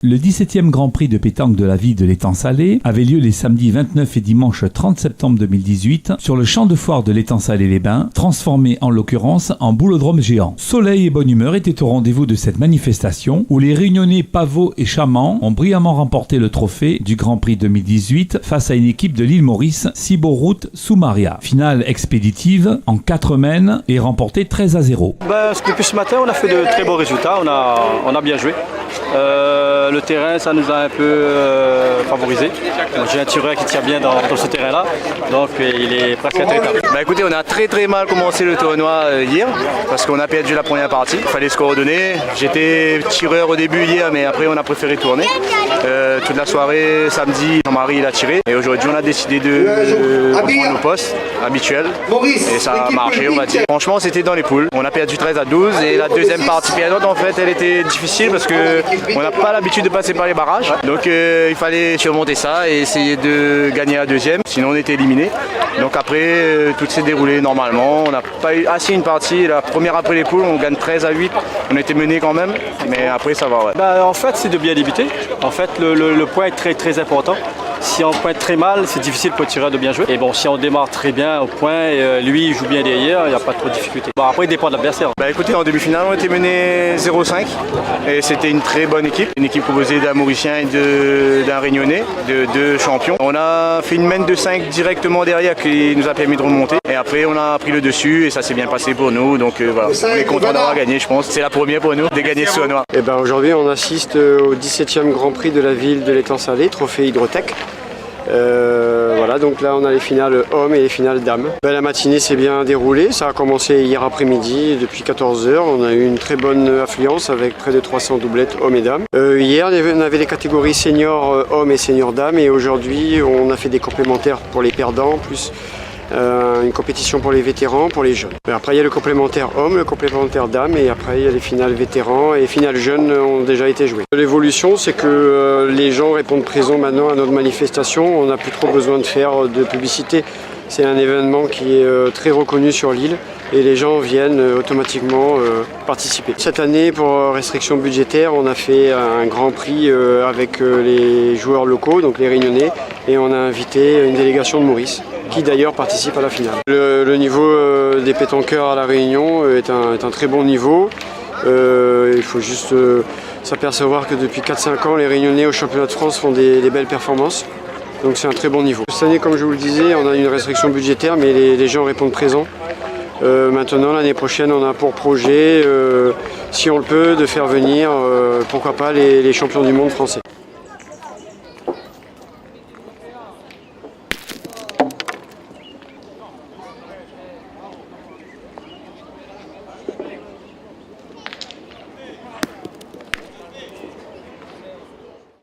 Le 17e Grand Prix de pétanque de la ville de l'Étang-Salé avait lieu les samedis 29 et dimanche 30 septembre 2018 sur le champ de foire de l'Étang-Salé-les-Bains, transformé en l'occurrence en boulodrome géant. Soleil et bonne humeur étaient au rendez-vous de cette manifestation où les Réunionnais Pavot et Chamant ont brillamment remporté le trophée du Grand Prix 2018 face à une équipe de l'île Maurice, Ciboroute Soumaria. Finale expéditive en 4 mènes et remportée 13-0. Depuis ce matin, on a fait de très beaux résultats, on a bien joué. Le terrain, ça nous a un peu favorisé. J'ai un tireur qui tire bien dans ce terrain-là, donc il est presque intraitable. Écoutez, on a très mal commencé le tournoi hier, parce qu'on a perdu la première partie. Il fallait se coordonner. J'étais tireur au début hier, mais après on a préféré tourner. Toute la soirée, samedi, Jean-Marie il a tiré. Et aujourd'hui, on a décidé de reprendre nos postes habituels. Et ça a marché, on va dire. Franchement, c'était dans les poules. On a perdu 13-12 et la deuxième partie perdante, en fait, elle était difficile parce qu'on n'a pas l'habitude de passer par les barrages. Donc il fallait surmonter ça et essayer de gagner la deuxième. Sinon, on était éliminé. Donc après, tout s'est déroulé normalement. On n'a pas eu assez une partie. La première après les poules, on gagne 13-8. On était mené quand même, mais après ça va. Ouais. En fait, c'est de bien débuter. En fait, le point est très important. Si on pointe très mal, c'est difficile pour le tireur de bien jouer. Et bon, si on démarre très bien au point, lui il joue bien derrière, il n'y a pas trop de difficultés. Après, il dépend de l'adversaire. Écoutez, en demi-finale, on était mené 0-5 et c'était une très bonne équipe. Une équipe composée d'un Mauricien et d'un Réunionnais, de 2 champions. On a fait une mène de 5 directement derrière qui nous a permis de remonter. Et après, on a pris le dessus et ça s'est bien passé pour nous. Donc voilà, on est content d'avoir gagné, je pense. C'est la première pour nous de gagner ce tournoi. Aujourd'hui, on assiste au 17e Grand Prix de la ville de l'Étang-Salé, trophée Hydrotech. Voilà, donc là on a les finales hommes et les finales dames. La matinée s'est bien déroulée, ça a commencé hier après-midi depuis 14h. On a eu une très bonne affluence avec près de 300 doublettes hommes et dames. Hier on avait les catégories seniors hommes et seniors dames et aujourd'hui on a fait des complémentaires pour les perdants plus une compétition pour les vétérans, pour les jeunes. Après il y a le complémentaire homme, le complémentaire dame et après il y a les finales vétérans et les finales jeunes ont déjà été jouées. L'évolution c'est que les gens répondent présents maintenant à notre manifestation, on n'a plus trop besoin de faire de publicité. C'est un événement qui est très reconnu sur l'île et les gens viennent automatiquement participer. Cette année, pour restriction budgétaire, on a fait un grand prix avec les joueurs locaux, donc les Réunionnais, et on a invité une délégation de Maurice, qui d'ailleurs participe à la finale. Le niveau des pétanqueurs à La Réunion est un très bon niveau. Il faut juste s'apercevoir que depuis 4-5 ans, les Réunionnais au championnat de France font des belles performances. Donc c'est un très bon niveau. Cette année, comme je vous le disais, on a une restriction budgétaire, mais les gens répondent présents. Maintenant, l'année prochaine, on a pour projet, si on le peut, de faire venir, pourquoi pas, les champions du monde français.